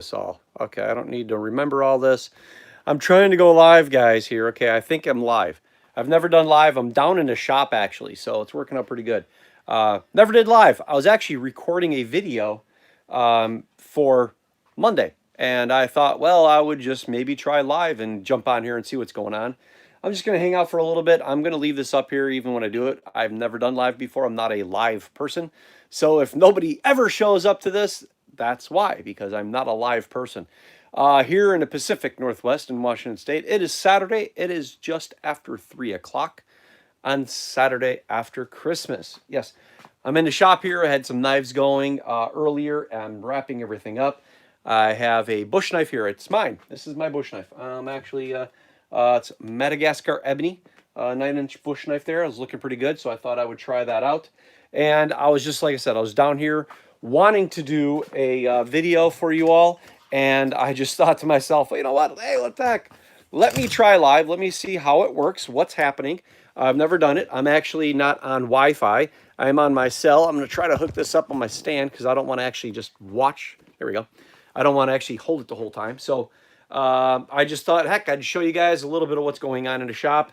this all. Okay, I don't need to remember all this. I'm trying to go live, guys, here. Okay, I think I'm live. I've never done live. I'm down in the shop, actually, so it's working out pretty good. Never did live. I was actually recording a video for Monday, and I thought, well, I would just maybe try live and jump on here and see what's going on. I'm just going to hang out for a little bit. I'm going to leave this up here even when I do it. I've never done live before. I'm not a live person. So if nobody ever shows up to this, that's why, because I'm not a live person. Here in the Pacific Northwest in Washington State, it is Saturday. It is just after 3 o'clock on Saturday after Christmas. Yes, I'm in the shop here. I had some knives going earlier. I'm wrapping everything up. I have a bush knife here. It's mine. This is my bush knife. It's Madagascar ebony, 9-inch bush knife there. It was looking pretty good, so I thought I would try that out. And I was just, like I said, I was down here wanting to do a video for you all. And I just thought to myself, well, you know what? Hey, what the heck? Let me try live. Let me see how it works, what's happening. I've never done it. I'm actually not on Wi-Fi. I'm on my cell. I'm going to try to hook this up on my stand because I don't want to actually just watch. There we go. I don't want to actually hold it the whole time. So I just thought, heck, I'd show you guys a little bit of what's going on in the shop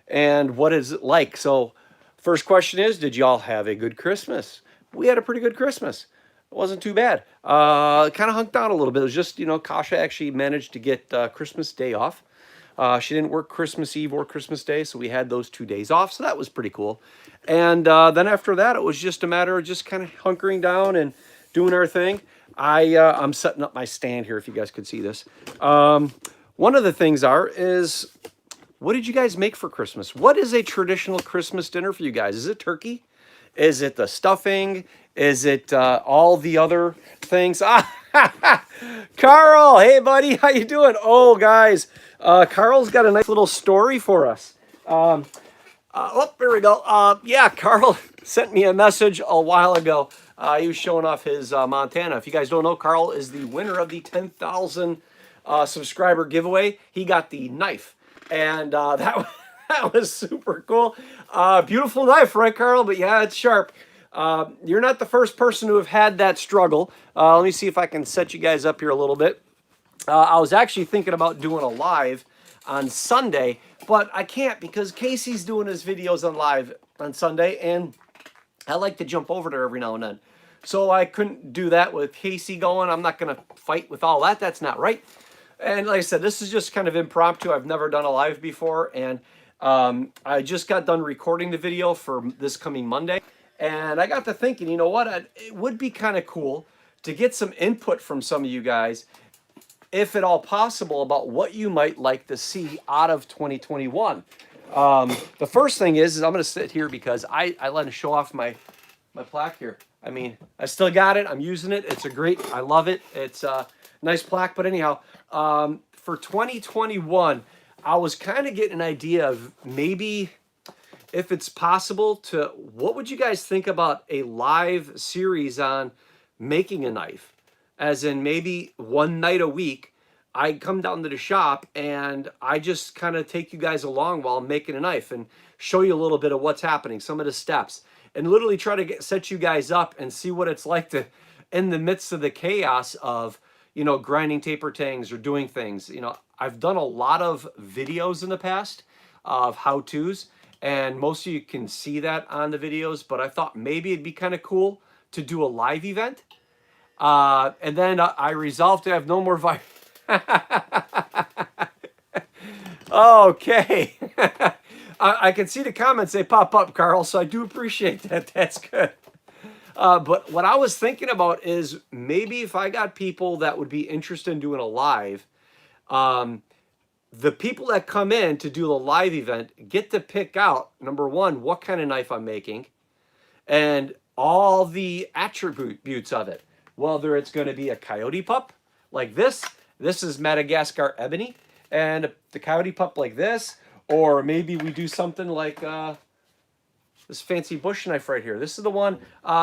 and what is it like. So first question is, did y'all have a good Christmas? We had a pretty good Christmas. It wasn't too bad. Kind of hunked down a little bit. It was just, Kasha actually managed to get Christmas Day off. She didn't work Christmas Eve or Christmas Day, so we had those 2 days off, so that was pretty cool. And then after that, it was just a matter of just kind of hunkering down and doing our thing. I'm setting up my stand here, if you guys could see this. One of the things is, what did you guys make for Christmas? What is a traditional Christmas dinner for you guys? Is it turkey? Is it the stuffing? Is it all the other things? Carl, hey buddy, how you doing? Oh, guys, Carl's got a nice little story for us. Here we go. Yeah, Carl sent me a message a while ago. He was showing off his Montana. If you guys don't know, Carl is the winner of the 10,000 subscriber giveaway. He got the knife, and that was super cool. Beautiful knife, right, Carl? But yeah, it's sharp. You're not the first person to have had that struggle. Let me see if I can set you guys up here a little bit. I was actually thinking about doing a live on Sunday, but I can't because Casey's doing his videos on live on Sunday, and I like to jump over there every now and then. So I couldn't do that with Casey going. I'm not going to fight with all that. That's not right. And like I said, this is just kind of impromptu. I've never done a live before, and I just got done recording the video for this coming Monday. And I got to thinking, you know what? It would be kind of cool to get some input from some of you guys, if at all possible, about what you might like to see out of 2021. The first thing is I'm going to sit here because I let to show off my plaque here. I mean, I still got it. I'm using it. It's I love it. It's a nice plaque. But anyhow, for 2021, I was kind of getting an idea of maybe, if it's possible, what would you guys think about a live series on making a knife? As in maybe one night a week, I come down to the shop and I just kind of take you guys along while I'm making a knife and show you a little bit of what's happening, some of the steps, and literally try to set you guys up and see what it's like to, in the midst of the chaos of, grinding taper tangs or doing things. I've done a lot of videos in the past of how-tos, and most of you can see that on the videos, but I thought maybe it'd be kind of cool to do a live event. And then I resolved to have no more Okay. I can see the comments, they pop up, Carl, so I do appreciate that. That's good. But what I was thinking about is maybe if I got people that would be interested in doing a live, the people that come in to do the live event get to pick out, number one, what kind of knife I'm making and all the attributes of it. Whether it's going to be a coyote pup like this. This is Madagascar ebony. And the coyote pup like this. Or maybe we do something like this fancy bush knife right here. This is the one.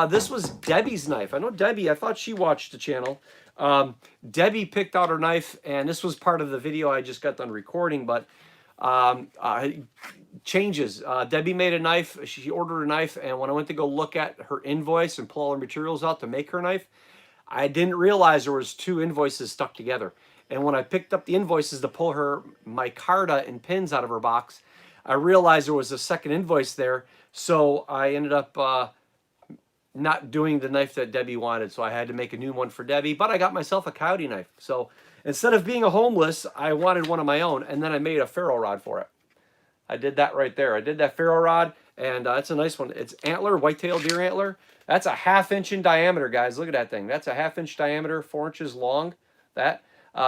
This was Debbie's knife. I know Debbie. I thought she watched the channel. Debbie picked out her knife. And this was part of the video I just got done recording. But changes. Debbie made a knife. She ordered a knife. And when I went to go look at her invoice and pull all her materials out to make her knife, I didn't realize there was two invoices stuck together. And when I picked up the invoices to pull her micarta and pins out of her box, I realized there was a second invoice there. So I ended up not doing the knife that Debbie wanted. So I had to make a new one for Debbie, but I got myself a coyote knife. So instead of being a homeless, I wanted one of my own. And then I made a ferro rod for it. I did that right there. I did that ferro rod, and it's a nice one. It's antler, whitetail deer antler. That's a 1/2 inch in diameter, guys. Look at that thing. That's a 1/2 inch diameter, 4 inches long. That.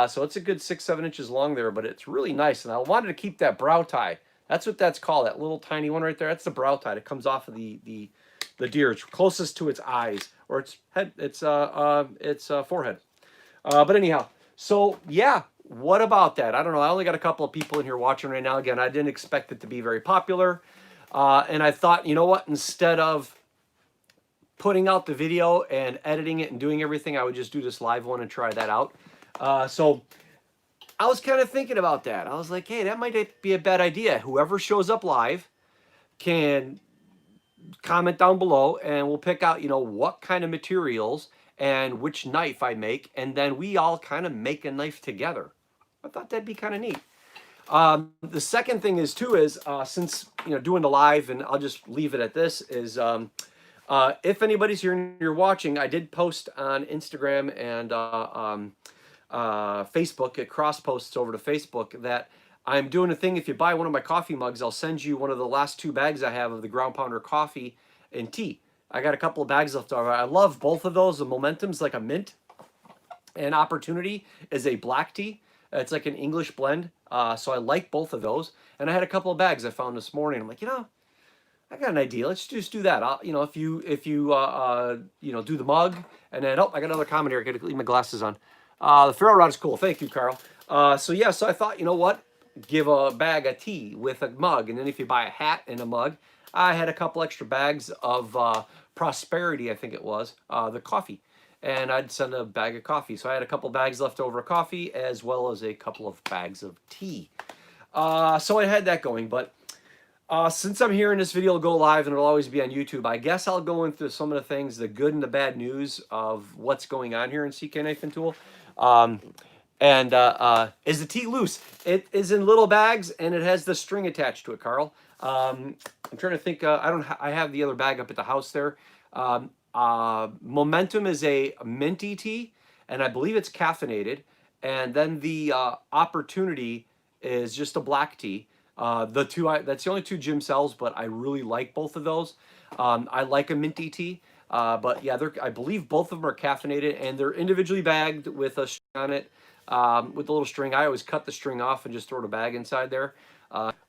So it's a good 6, 7 inches long there, but it's really nice. And I wanted to keep that brow tie. That's what that's called. That little tiny one right there. That's the brow tie that comes off of the deer. It's closest to its eyes or its head. Its forehead. But anyhow, so yeah, what about that? I don't know. I only got a couple of people in here watching right now. Again, I didn't expect it to be very popular. And I thought, you know what? Instead of putting out the video and editing it and doing everything, I would just do this live one and try that out. So I was kind of thinking about that. I was like, hey, that might be a bad idea. Whoever shows up live can comment down below and we'll pick out, you know, what kind of materials and which knife I make, and then we all kind of make a knife together. I thought that'd be kind of neat. The second thing is too is since you know doing the live, and I'll just leave it at this is if anybody's here and you're watching, I did post on Instagram and Facebook. It cross posts over to Facebook that I'm doing a thing. If you buy one of my coffee mugs, I'll send you one of the last 2 bags I have of the ground pounder coffee and tea. I got a couple of bags left over. I love both of those. The Momentum's like a mint, and Opportunity is a black tea. It's like an English blend. So I like both of those. And I had a couple of bags I found this morning. I'm like, you know, I got an idea. Let's just do that. You know, if you you know, do the mug, and then I got another comment here. I got to leave my glasses on. The ferro rod is cool. Thank you, Carl. So yeah, so I thought, you know what? Give a bag of tea with a mug, and then if you buy a hat and a mug, I had a couple extra bags of Prosperity, I think it was, the coffee. And I'd send a bag of coffee. So I had a couple bags left over of coffee as well as a couple of bags of tea. So I had that going. But since I'm here in this video, it'll go live and it'll always be on YouTube. I guess I'll go into some of the things, the good and the bad news of what's going on here in CK Knife and Tool. Is the tea loose? It is in little bags and it has the string attached to it, Carl. I'm trying to think. I have the other bag up at the house there. Momentum is a minty tea, and I believe it's caffeinated. And then the Opportunity is just a black tea. That's the only 2 Jim sells, but I really like both of those. I like a minty tea, but yeah, I believe both of them are caffeinated, and they're individually bagged with a string on it, with a little string. I always cut the string off and just throw the bag inside there.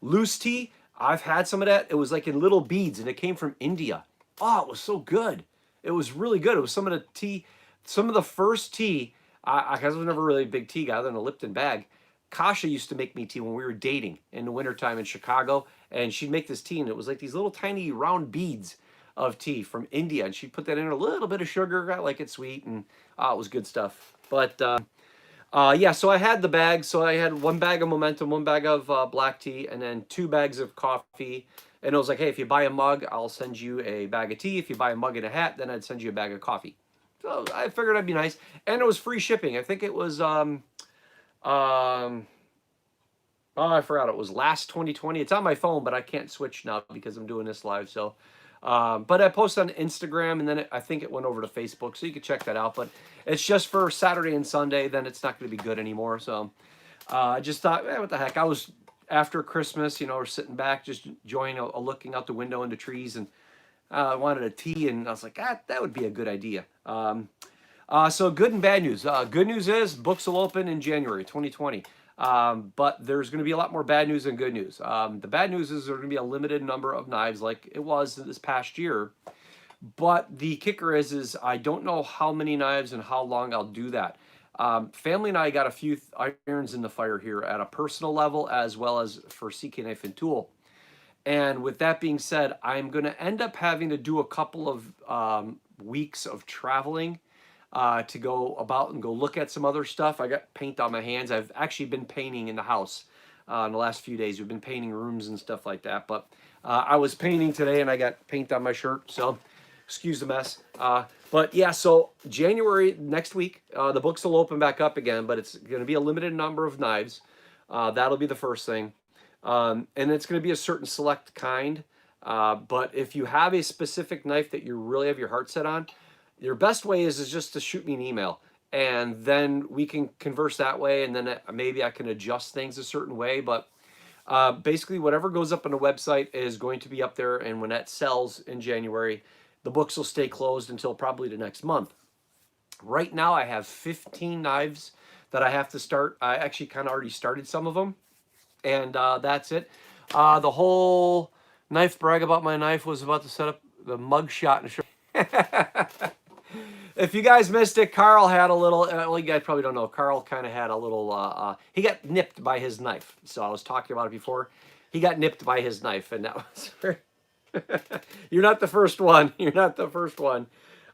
Loose tea, I've had some of that. It was like in little beads, and it came from India. Oh, it was so good. It was really good. It was some of the tea, some of the first tea. I was never really a big tea guy other than a Lipton bag. Kasha used to make me tea when we were dating in the wintertime in Chicago, and she'd make this tea, and it was like these little tiny round beads of tea from India, and she'd put that in a little bit of sugar. I like it sweet, and it was good stuff. But yeah, so I had the bags. So I had 1 bag of Momentum, 1 bag of black tea, and then 2 bags of coffee. And it was like, hey, if you buy a mug, I'll send you a bag of tea. If you buy a mug and a hat, then I'd send you a bag of coffee. So I figured that'd be nice. And it was free shipping. I think it was, oh, I forgot. It was last 2020. It's on my phone, but I can't switch now because I'm doing this live. So, but I posted on Instagram, and then I think it went over to Facebook. So you can check that out. But it's just for Saturday and Sunday. Then it's not going to be good anymore. So I just thought, what the heck. I was... After Christmas, you know, we're sitting back, just enjoying looking out the window into trees, and I wanted a tea, and I was like, that would be a good idea. So good and bad news. Good news is books will open in January 2020, but there's going to be a lot more bad news than good news. The bad news is there's going to be a limited number of knives like it was this past year, but the kicker is I don't know how many knives and how long I'll do that. Family and I got a few irons in the fire here at a personal level as well as for CK Knife and Tool. And with that being said, I'm going to end up having to do a couple of weeks of traveling to go about and go look at some other stuff. I got paint on my hands. I've actually been painting in the house in the last few days. We've been painting rooms and stuff like that. But I was painting today and I got paint on my shirt. So Excuse the mess. But yeah, so January next week, the books will open back up again, but it's going to be a limited number of knives. That'll be the first thing. And it's going to be a certain select kind. But if you have a specific knife that you really have your heart set on, your best way is just to shoot me an email. And then we can converse that way. And then maybe I can adjust things a certain way. But basically, whatever goes up on the website is going to be up there. And when that sells in January, the books will stay closed until probably the next month. Right now, I have 15 knives that I have to start. I actually kind of already started some of them. And that's it. The whole knife brag about my knife was about to set up the mug shot and show. If you guys missed it, Carl had a little, well, you guys probably don't know, Carl kind of had a little, he got nipped by his knife. So I was talking about it before. He got nipped by his knife, and that was very, you're not the first one. You're not the first one.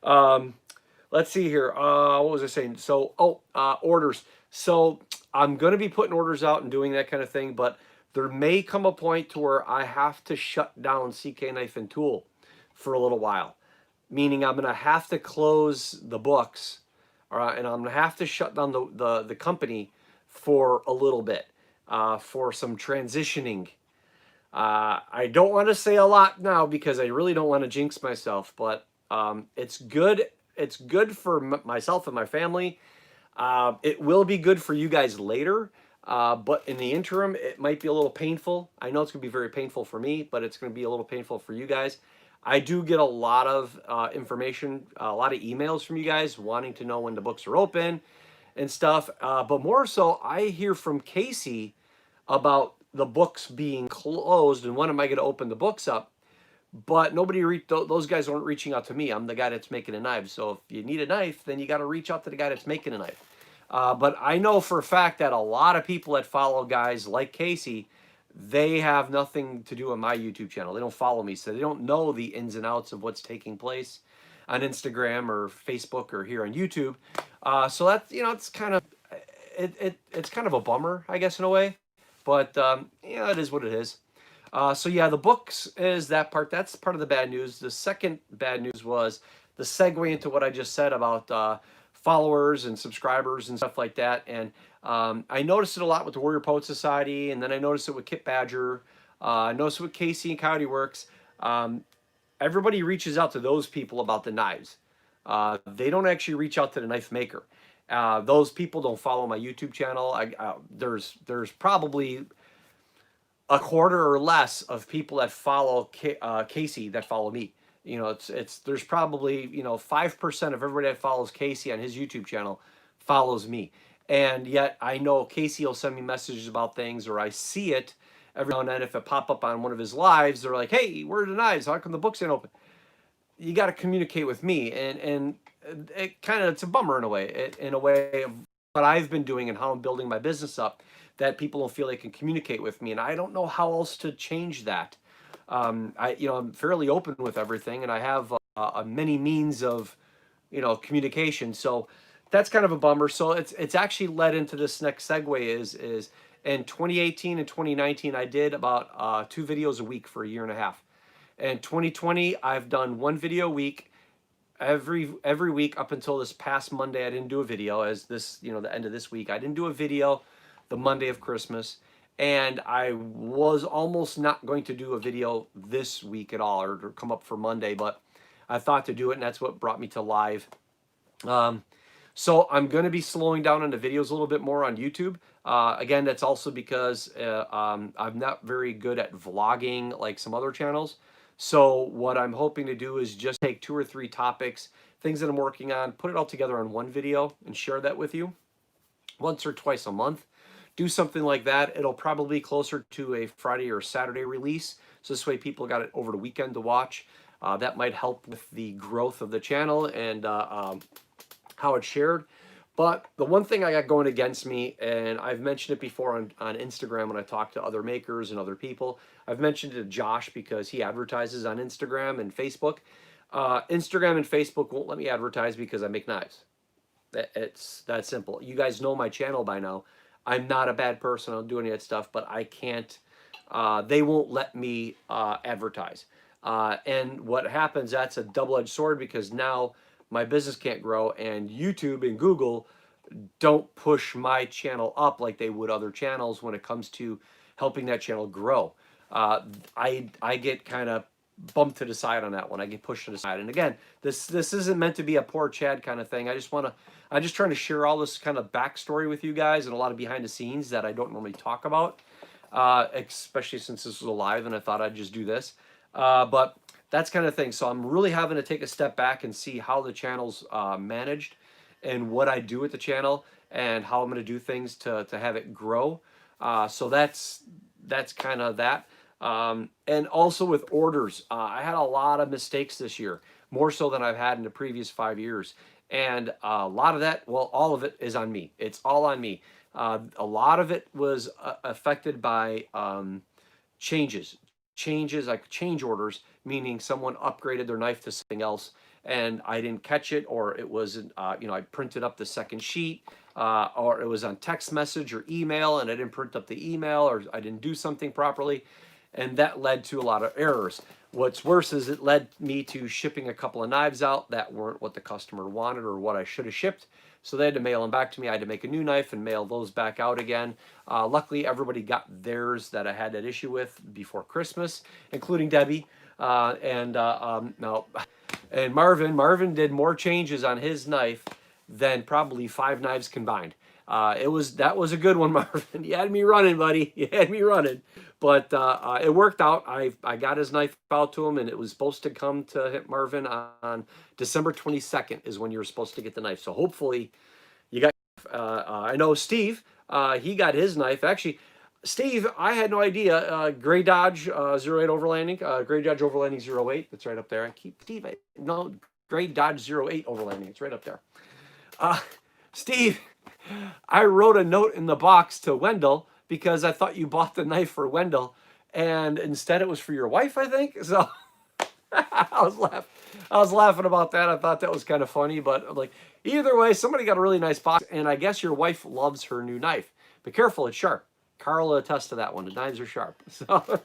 Let's see here. What was I saying? So, orders. So I'm going to be putting orders out and doing that kind of thing, but there may come a point to where I have to shut down CK Knife and Tool for a little while. Meaning I'm going to have to close the books, and I'm going to have to shut down the company for a little bit, for some transitioning. I don't want to say a lot now because I really don't want to jinx myself, but it's good. It's good for myself and my family. It will be good for you guys later, but in the interim, it might be a little painful. I know it's going to be very painful for me, but it's going to be a little painful for you guys. I do get a lot of information, a lot of emails from you guys wanting to know when the books are open and stuff. But more so, I hear from Casey about the books being closed and when am I going to open the books up. But those guys aren't reaching out to me. I'm the guy that's making a knife. So if you need a knife, then you got to reach out to the guy that's making a knife. But I know for a fact that a lot of people that follow guys like Casey, they have nothing to do on my YouTube channel. They don't follow me, so they don't know the ins and outs of what's taking place on Instagram or Facebook or here on YouTube. So that's, it's kind of it's kind of a bummer, I guess, in a way. But it is what it is. So yeah, the books is that part. That's part of the bad news. The second bad news was the segue into what I just said about followers and subscribers and stuff like that. And I noticed it a lot with the Warrior Poet Society, and then I noticed it with Kit Badger. I noticed it with Casey and Coyote Works. Everybody reaches out to those people about the knives. They don't actually reach out to the knife maker. Those people don't follow my YouTube channel. There's probably a quarter or less of people that follow Casey that follow me. There's probably 5% of everybody that follows Casey on his YouTube channel follows me. And yet I know Casey will send me messages about things, or I see it every now and then. If it pop up on one of his lives, they're like, "Hey, where are the knives? How come the books ain't open?" You got to communicate with me, and it's a bummer in a way of what I've been doing and how I'm building my business up, that people don't feel they can communicate with me, and I don't know how else to change that. I'm fairly open with everything, and I have many means of communication. So that's kind of a bummer. So it's actually led into this next segue is in 2018 and 2019, I did about 2 videos a week for a year and a half. In 2020, I've done 1 video a week. Every week up until this past Monday, I didn't do a video. As this, the end of this week, I didn't do a video the Monday of Christmas. And I was almost not going to do a video this week at all, or come up for Monday, but I thought to do it, and that's what brought me to live. So I'm going to be slowing down on the videos a little bit more on YouTube. Again, that's also because I'm not very good at vlogging like some other channels. So what I'm hoping to do is just take 2 or 3 topics, things that I'm working on, put it all together on one video and share that with you once or twice a month. Do something like that. It'll probably be closer to a Friday or Saturday release. So this way people got it over the weekend to watch. That might help with the growth of the channel and how it's shared. But the one thing I got going against me, and I've mentioned it before on Instagram when I talk to other makers and other people. I've mentioned it to Josh because he advertises on Instagram and Facebook. Instagram and Facebook won't let me advertise because I make knives. It's that simple. You guys know my channel by now. I'm not a bad person. I don't do any of that stuff, but I can't. They won't let me advertise. And what happens, that's a double-edged sword, because now my business can't grow, and YouTube and Google don't push my channel up like they would other channels when it comes to helping that channel grow. I get kind of bumped to the side on that one. I get pushed to the side. And again, this isn't meant to be a poor Chad kind of thing. I'm just trying to share all this kind of backstory with you guys, and a lot of behind the scenes that I don't normally talk about, especially since this was live and I thought I'd just do this. But that's kind of thing. So I'm really having to take a step back and see how the channel's managed, and what I do with the channel, and how I'm going to do things to have it grow. So that's kind of that. And also with orders, I had a lot of mistakes this year, more so than I've had in the previous 5 years. And a lot of that, well, all of it is on me. It's all on me. A lot of it was affected by changes, like change orders, meaning someone upgraded their knife to something else, and I didn't catch it, or it wasn't, I printed up the second sheet, or it was on text message or email, and I didn't print up the email, or I didn't do something properly, and that led to a lot of errors. What's worse is it led me to shipping a couple of knives out that weren't what the customer wanted or what I should have shipped. So they had to mail them back to me. I had to make a new knife and mail those back out again. Luckily, everybody got theirs that I had that issue with before Christmas, including Debbie. And Marvin. Marvin did more changes on his knife than probably 5 knives combined. That was a good one, Marvin. You had me running, buddy. You had me running. But it worked out. I got his knife out to him, and it was supposed to come to Marvin on December 22nd is when you're supposed to get the knife. So hopefully you got. I know Steve. He got his knife. Actually, Steve, I had no idea. Gray Dodge 08 Overlanding. Gray Dodge Overlanding 08. That's right up there. I keep Steve. No, Gray Dodge 08 Overlanding. It's right up there. Steve, I wrote a note in the box to Wendell because I thought you bought the knife for Wendell, and instead it was for your wife, I think. So I was laughing about that. I thought that was kind of funny, but like either way, somebody got a really nice box, and I guess your wife loves her new knife. Be careful, it's sharp. Carl will attest to that one. The knives are sharp. So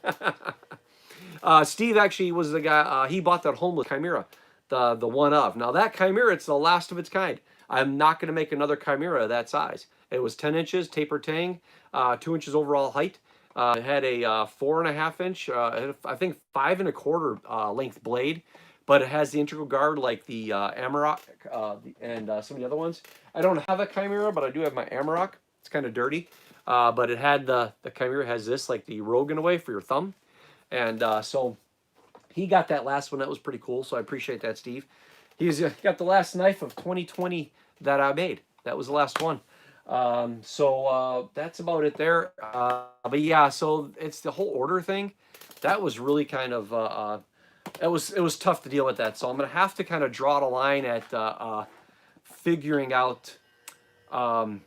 Steve actually was the guy. He bought that homeless Chimera, the one of. Now that Chimera, it's the last of its kind. I'm not going to make another Chimera that size. It was 10 inches taper tang, 2 inches overall height. It had a 4.5 inch, I think 5 1/4 length blade, but it has the integral guard like the Amarok and some of the other ones. I don't have a Chimera, but I do have my Amarok. It's kind of dirty, but it had the Chimera has this like the Rogue in a way for your thumb, and so he got that last one. That was pretty cool. So I appreciate that, Steve. He's got the last knife of 2020 that I made. That was the last one. So that's about it there. But yeah, so it's the whole order thing. That was really kind of it was tough to deal with that. So I'm gonna have to kind of draw the line at figuring out how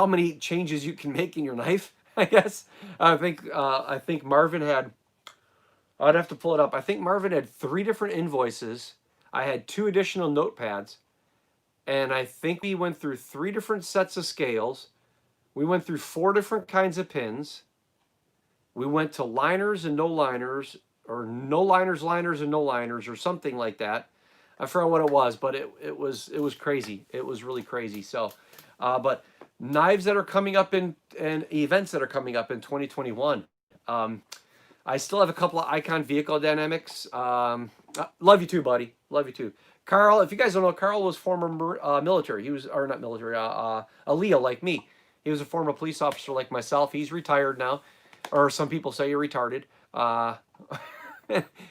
many changes you can make in your knife. I guess I think Marvin had. I'd have to pull it up. I think Marvin had 3 different invoices. I had 2 additional notepads, and I think we went through 3 different sets of scales. We went through 4 different kinds of pins. We went to liners and no liners, or no liners, liners and no liners, or something like that. I forgot what it was, but it was crazy. It was really crazy. So, but knives that are coming up and events that are coming up in 2021. I still have a couple of Icon Vehicle Dynamics. Love you too, buddy. Love you too. Carl, if you guys don't know, Carl was former military. He was, or not military, a Leo like me. He was a former police officer like myself. He's retired now. Or some people say you're retarded.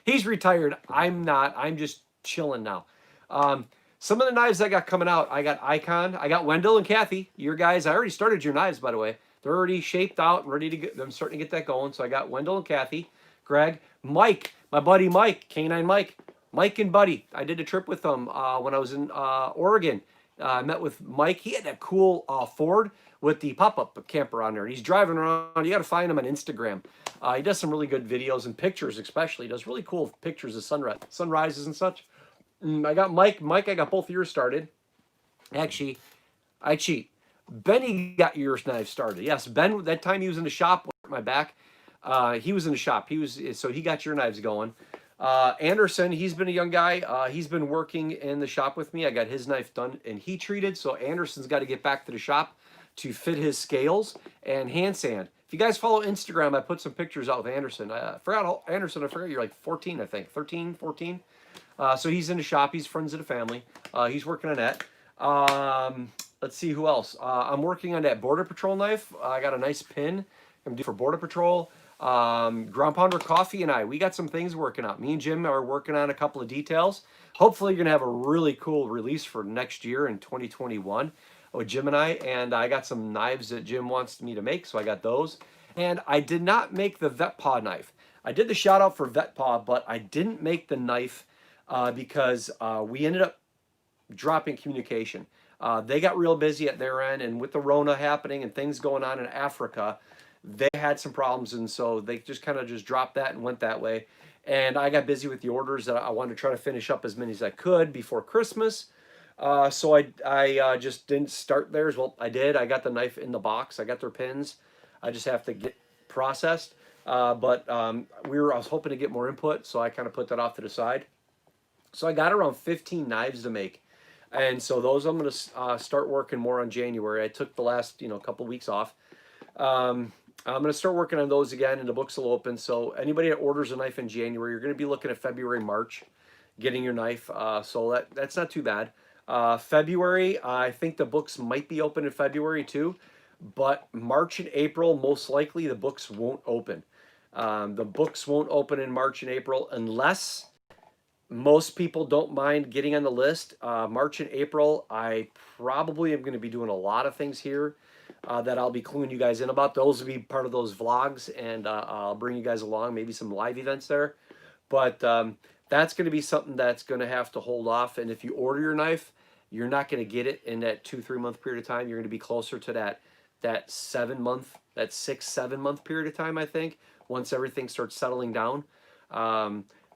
He's retired. I'm not. I'm just chilling now. Some of the knives I got coming out, I got Icon. I got Wendell and Kathy. Your guys, I already started your knives, by the way. They're already shaped out and ready to get. I'm starting to get that going. So I got Wendell and Kathy, Greg, Mike, my buddy Mike, Canine Mike, Mike and Buddy. I did a trip with them when I was in Oregon. I met with Mike. He had that cool Ford with the pop-up camper on there. He's driving around. You got to find him on Instagram. He does some really good videos and pictures, especially. He does really cool pictures of sunrises and such. I got Mike. Mike, I got both of yours started. Actually, I cheat. Benny got your knife started. Yes, Ben, that time he was in the shop, my back. He was in the shop. So he got your knives going. Anderson, he's been a young guy. He's been working in the shop with me. I got his knife done and heat treated. So Anderson's got to get back to the shop to fit his scales and hand sand. If you guys follow Instagram, I put some pictures out with Anderson. I forgot you're like 14, I think, 13, 14. So he's in the shop. He's friends of the family. He's working on that. Let's see who else. I'm working on that Border Patrol knife. I got a nice pin I'm due for Border Patrol. Ground Pounder Coffee and we got some things working out. Me and Jim are working on a couple of details. Hopefully you're going to have a really cool release for next year in 2021 with Jim and I got some knives that Jim wants me to make, so I got those. And I did not make the Vet Paw knife. I did the shout out for Vet Paw, but I didn't make the knife because we ended up dropping communication. They got real busy at their end, and with the Rona happening and things going on in Africa, they had some problems, and so they just kind of just dropped that and went that way. And I got busy with the orders that I wanted to try to finish up as many as I could before Christmas. So I just didn't start theirs. Well, I did. I got the knife in the box. I got their pins. I just have to get processed. But I was hoping to get more input, so I kind of put that off to the side. So I got around 15 knives to make. And so those I'm going to start working more on January. I took the last, couple weeks off. I'm going to start working on those again, and the books will open. So anybody that orders a knife in January, you're going to be looking at February, March, getting your knife. So that's not too bad. February, I think the books might be open in February too. But March and April, most likely the books won't open. The books won't open in March and April unless most people don't mind getting on the list. March and April, I probably am going to be doing a lot of things here that I'll be cluing you guys in about. Those will be part of those vlogs, and I'll bring you guys along, maybe some live events there. But that's going to be something that's going to have to hold off. And if you order your knife, you're not going to get it in that 2-3 month period of time. You're going to be closer to that 7 month, that 6-7 month period of time, I think, once everything starts settling down.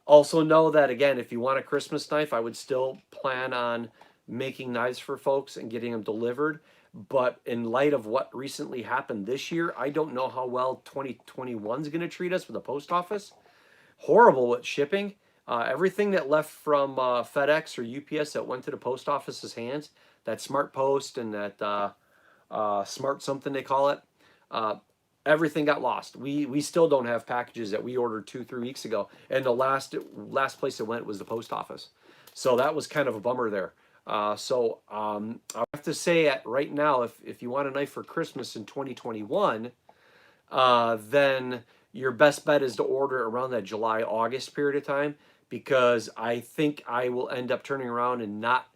Also know that, again, if you want a Christmas knife, I would still plan on making knives for folks and getting them delivered. But in light of what recently happened this year, I don't know how well 2021 is going to treat us with the post office. Horrible with shipping. Everything that left from FedEx or UPS that went to the post office's hands, that Smart Post and that Smart something they call it, everything got lost. We still don't have packages that we ordered 2-3 weeks ago, and the last place it went was the post office. So that was kind of a bummer there. So I have to say right now, if you want a knife for Christmas in 2021, then your best bet is to order around that July, August period of time, because I think I will end up turning around and not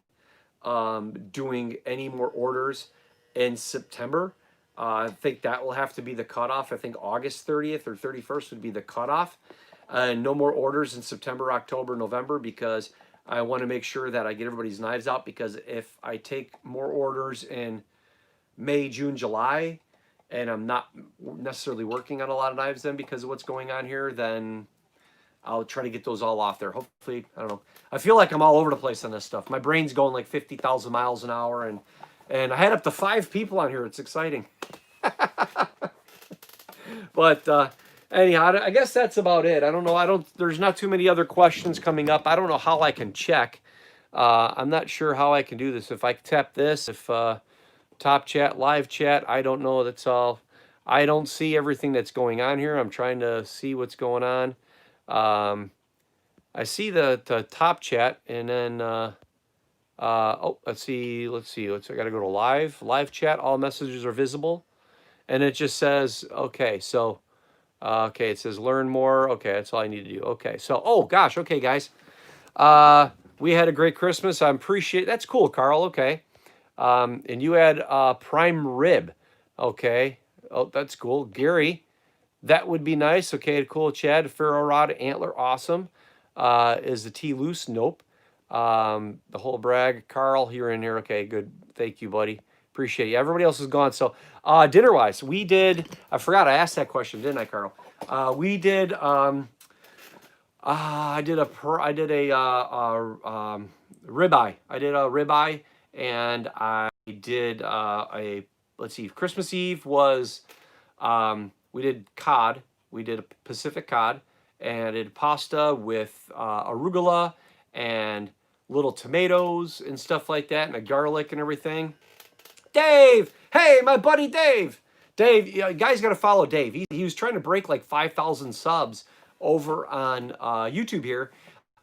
doing any more orders in September. I think that will have to be the cutoff. I think August 30th or 31st would be the cutoff. No more orders in September, October, November, because I want to make sure that I get everybody's knives out, because if I take more orders in May, June, July, and I'm not necessarily working on a lot of knives then because of what's going on here, then I'll try to get those all off there. Hopefully, I don't know. I feel like I'm all over the place on this stuff. My brain's going like 50,000 miles an hour, and I had up to 5 people on here. It's exciting. But anyhow, I guess that's about it. I don't know. There's not too many other questions coming up. I don't know how I can check. I'm not sure how I can do this. If I tap this, if top chat, live chat, I don't know. That's all. I don't see everything that's going on here. I'm trying to see what's going on. I see the top chat, and then oh, let's see. I got to go to live chat. All messages are visible, and it just says okay. So okay, it says learn more. Okay, that's all I need to do. Okay, so oh gosh, okay guys, we had a great Christmas. I appreciate that's cool, Carl. Okay, and you had prime rib. Okay, oh that's cool, Gary. That would be nice. Okay, cool. Chad, ferro rod, antler, awesome. Is the T loose? Nope. The whole brag. Carl, you're in here. Okay, good. Thank you, buddy. Appreciate you. Everybody else is gone. So, dinner-wise, we did. I forgot I asked that question, didn't I, Carl? We did. I did a ribeye. I did a ribeye, and I did a. Let's see. Christmas Eve was. We did cod, We did a Pacific cod, and I did pasta with arugula and little tomatoes and stuff like that, and a garlic and everything. Dave! Hey, my buddy Dave! Dave, you guys got to follow Dave. He was trying to break like 5,000 subs over on YouTube here.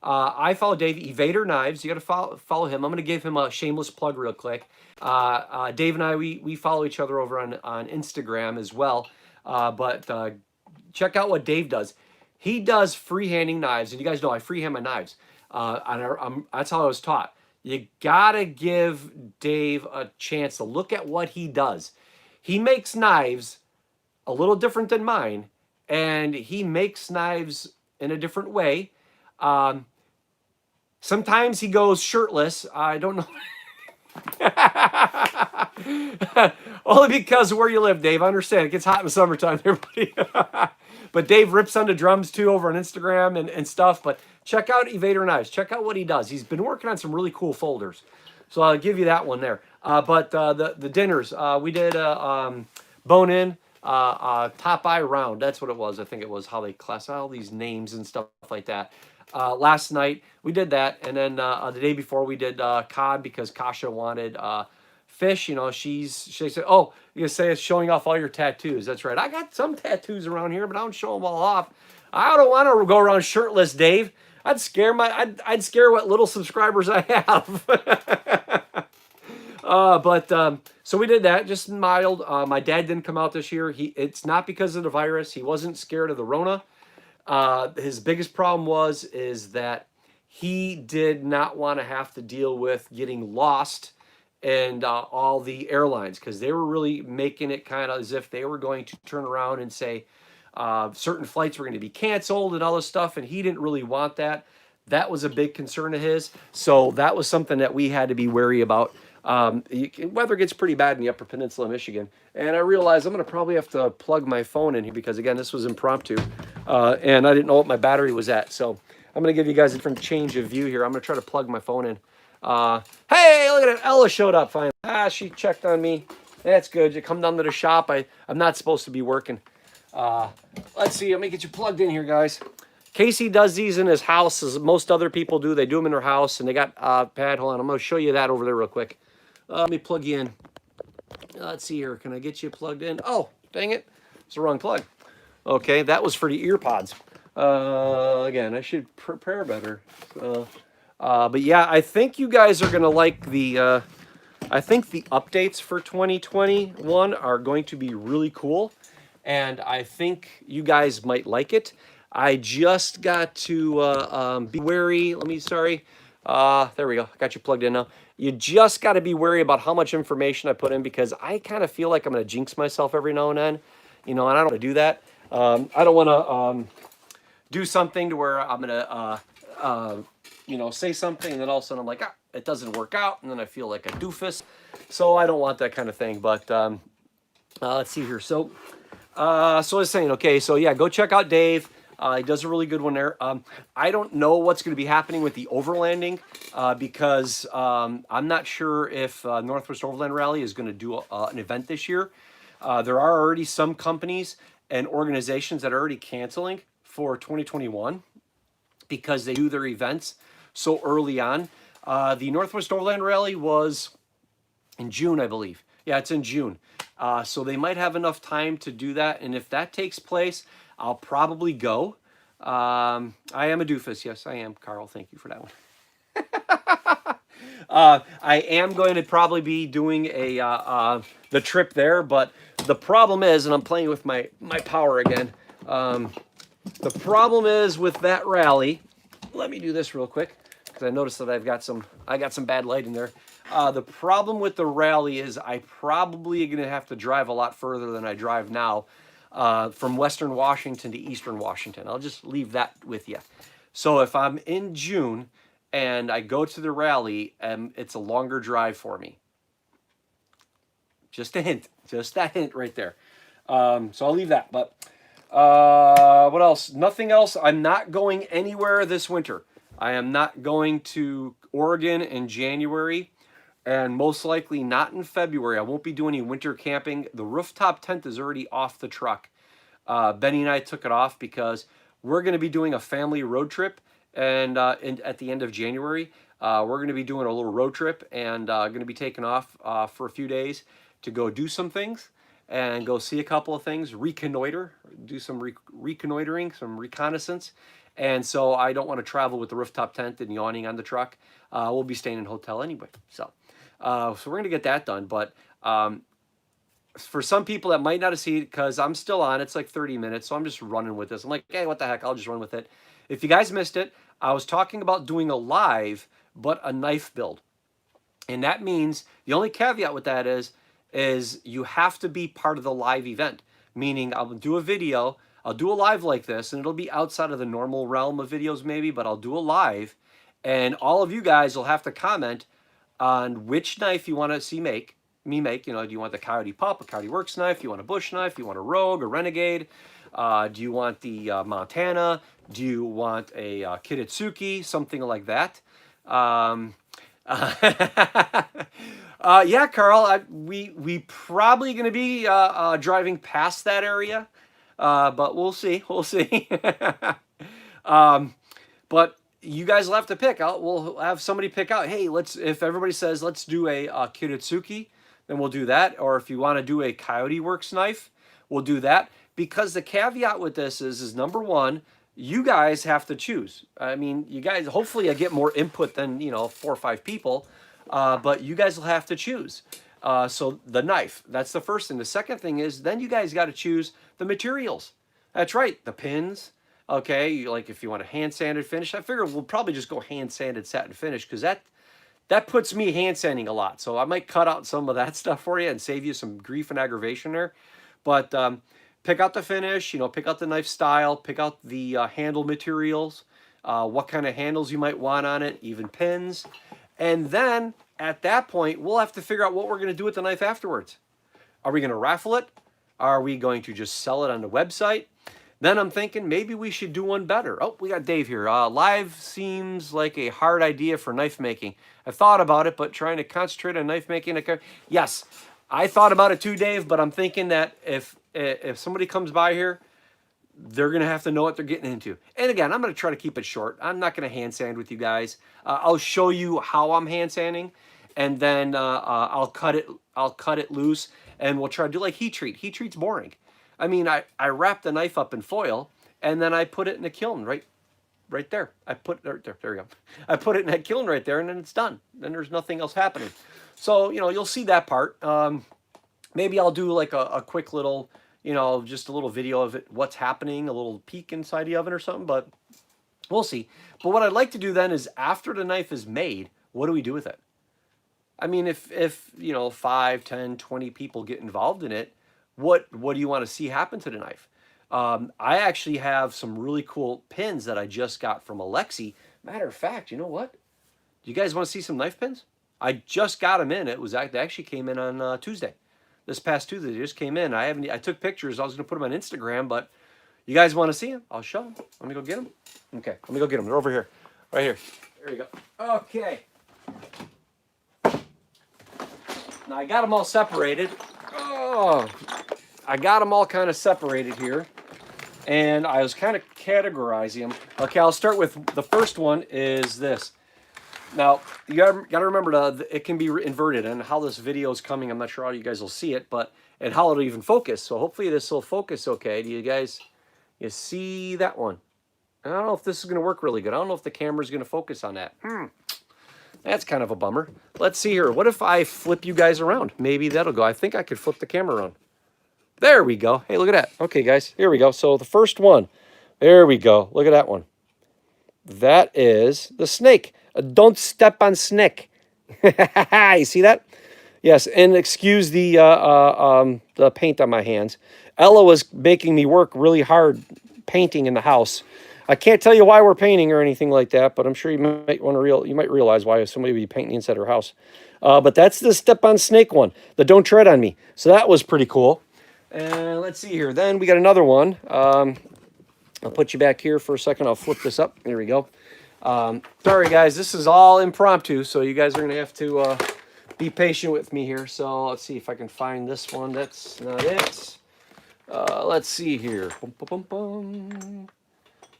I follow Dave, Evader Knives. You got to follow him. I'm going to give him a shameless plug real quick. Dave and I, we follow each other over on Instagram as well. But check out what Dave does. He does freehanding knives, and you guys know I freehand my knives. That's how I was taught. You gotta give Dave a chance to look at what he does. He makes knives a little different than mine, and he makes knives in a different way. Sometimes he goes shirtless. I don't know. Only because of where you live, Dave. I understand. It gets hot in the summertime, everybody. But Dave rips on the drums too over on Instagram and stuff. But check out Evader Knives. Check out what he does. He's been working on some really cool folders. So I'll give you that one there. But the dinners, we did bone-in, top eye round. That's what it was. I think it was how they classify all these names and stuff like that. Last night we did that, and then the day before we did cod because Kasha wanted fish. You know, she said, "Oh, you say it's showing off all your tattoos." That's right. I got some tattoos around here, but I don't show them all off. I don't want to go around shirtless, Dave. I'd scare what little subscribers I have. So we did that, just mild. My dad didn't come out this year. It's not because of the virus. He wasn't scared of the Rona. His biggest problem is that he did not want to have to deal with getting lost and all the airlines, because they were really making it kind of as if they were going to turn around and say certain flights were going to be canceled and all this stuff, and he didn't really want that. That was a big concern of his, so that was something that we had to be wary about. Weather gets pretty bad in the Upper Peninsula of Michigan, and I realized I'm going to probably have to plug my phone in here because, again, this was impromptu, and I didn't know what my battery was at, so I'm going to give you guys a different change of view here. I'm going to try to plug my phone in. Hey, look at it. Ella showed up finally. She checked on me. That's good. You come down to the shop. I'm not supposed to be working. Let's see. Let me get you plugged in here, guys. Casey does these in his house, as most other people do. They do them in their house, and they got pad. Hold on. I'm going to show you that over there real quick. Let me plug you in. Let's see here. Can I get you plugged in? Oh, dang it. It's the wrong plug. Okay, that was for the ear pods. Again, I should prepare better. But yeah, I think you guys are going to like the... I think the updates for 2021 are going to be really cool, and I think you guys might like it. I just got to be wary. There we go. Got you plugged in now. You just got to be wary about how much information I put in, because I kind of feel like I'm going to jinx myself every now and then, you know, and I don't want to do that. I don't want to do something to where I'm going to, you know, say something and then all of a sudden I'm like, it doesn't work out, and then I feel like a doofus. So I don't want that kind of thing. But let's see here. So I was saying, okay, so yeah, go check out Dave. He does a really good one there. I don't know what's going to be happening with the overlanding because I'm not sure if Northwest Overland Rally is going to do an event this year. There are already some companies and organizations that are already canceling for 2021 because they do their events so early on. The Northwest Overland Rally was in June, I believe. Yeah, it's in June. So they might have enough time to do that. And if that takes place, I'll probably go. I am a doofus. Yes, I am, Carl. Thank you for that one. I am going to probably be doing the trip there. But the problem is, and I'm playing with my power again. The problem is with that rally. Let me do this real quick, because I noticed that I got some bad light in there. The problem with the rally is I probably going to have to drive a lot further than I drive now, from Western Washington to Eastern Washington. I'll just leave that with you. So if I'm in June and I go to the rally, it's a longer drive for me. Just a hint. Just that hint right there. So I'll leave that. But what else? Nothing else. I'm not going anywhere this winter. I am not going to Oregon in January, and most likely not in February. I won't be doing any winter camping. The rooftop tent is already off the truck. Benny and I took it off because we're going to be doing a family road trip, and at the end of January, we're going to be doing a little road trip, and going to be taking off for a few days to go do some things and go see a couple of things, reconnoiter, do some reconnoitering, some reconnaissance. And so I don't want to travel with the rooftop tent and yawning on the truck. We'll be staying in a hotel anyway. So we're going to get that done. But for some people that might not have seen it, because I'm still on, it's like 30 minutes, so I'm just running with this. I'm like, hey, what the heck, I'll just run with it. If you guys missed it, I was talking about doing a live, but a knife build. And that means, the only caveat with that is you have to be part of the live event. Meaning, I'll do a video, I'll do a live like this, and it'll be outside of the normal realm of videos maybe, but I'll do a live, and all of you guys will have to comment on which knife you want to see me make. You know, do you want the Coyote Pup, a Coyote Works knife? Do you want a Bush knife? Do you want a Rogue, a Renegade? Do you want the Montana? Do you want a Kidetsuki? Something like that. Yeah, Carl, we probably going to be driving past that area, but we'll see. We'll see. But you guys will have to pick. We'll have somebody pick out. Hey, if everybody says let's do a Kidetsuki, then we'll do that. Or if you want to do a Coyote Works knife, we'll do that. Because the caveat with this is number one, you guys have to choose. I mean, you guys, hopefully I get more input than, 4 or 5 people, but you guys will have to choose. So the knife, that's the first thing. The second thing is then you guys got to choose the materials. That's right, the pins. Okay, like if you want a hand sanded finish, I figure we'll probably just go hand sanded satin finish because that puts me hand sanding a lot. So I might cut out some of that stuff for you and save you some grief and aggravation there. But pick out the finish, pick out the knife style, pick out the handle materials, what kind of handles you might want on it, even pins. And then at that point, we'll have to figure out what we're going to do with the knife afterwards. Are we going to raffle it? Are we going to just sell it on the website? Then I'm thinking maybe we should do one better. Oh, we got Dave here. Live seems like a hard idea for knife making. I thought about it, but trying to concentrate on knife making. Yes, I thought about it too, Dave, but I'm thinking that if somebody comes by here, they're going to have to know what they're getting into. And again, I'm going to try to keep it short. I'm not going to hand sand with you guys. I'll show you how I'm hand sanding, and then I'll cut it loose, and we'll try to do like heat treat. Heat treat's boring. I mean, I wrap the knife up in foil, and then I put it in the kiln right there. There we go. I put it in that kiln right there, and then it's done. Then there's nothing else happening. So, you'll see that part. Maybe I'll do like a quick little, just a little video of it, what's happening, a little peek inside the oven or something, but we'll see. But what I'd like to do then is after the knife is made, what do we do with it? I mean, if 5, 10, 20 people get involved in it, what do you want to see happen to the knife? I actually have some really cool pins that I just got from Alexi. Matter of fact, you know what? Do you guys want to see some knife pins? I just got them in. They actually came in on Tuesday. This past Tuesday, they just came in. I took pictures. I was going to put them on Instagram, but you guys want to see them? I'll show them. Let me go get them. Okay, let me go get them. They're over here. Right here. There you go. Okay. Now, I got them all separated. Oh, I got them all kind of separated here. And I was kind of categorizing them. Okay, I'll start with the first one is this. Now, you got to remember it can be inverted, and how this video is coming, I'm not sure how you guys will see it, and how it'll even focus. So hopefully this will focus okay. Do you see that one? I don't know if this is going to work really good. I don't know if the camera's going to focus on that. That's kind of a bummer. Let's see here. What if I flip you guys around? Maybe that'll go. I think I could flip the camera around. There we go. Hey, look at that. Okay, guys, here we go. So the first one, there we go. Look at that one. That is the snake. Don't step on snake. You see that? Yes, and excuse the paint on my hands. Ella was making me work really hard painting in the house. I can't tell you why we're painting or anything like that, but I'm sure you might realize why somebody would be painting inside her house. But that's the step on snake one, the don't tread on me. So that was pretty cool. And let's see here. Then we got another one. I'll put you back here for a second. I'll flip this up. There we go. Sorry, guys. This is all impromptu, so you guys are going to have to be patient with me here. So let's see if I can find this one. That's not it. Let's see here. Bum, bum, bum,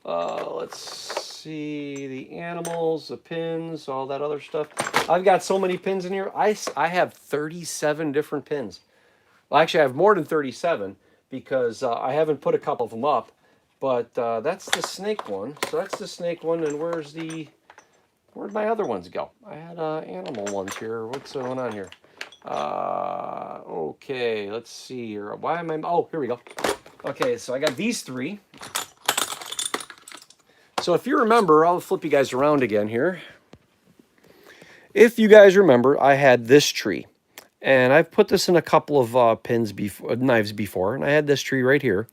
bum. Let's see the animals, the pins, all that other stuff. I've got so many pins in here. I have 37 different pins. Well, actually, I have more than 37 because I haven't put a couple of them up. But that's the snake one. So that's the snake one. And where'd my other ones go? I had animal ones here. What's going on here? Okay, let's see here. Why am I? Oh, here we go. Okay, so I got these three. So if you remember, I'll flip you guys around again here. If you guys remember, I had this tree. And I've put this in a couple of knives before. And I had this tree right here.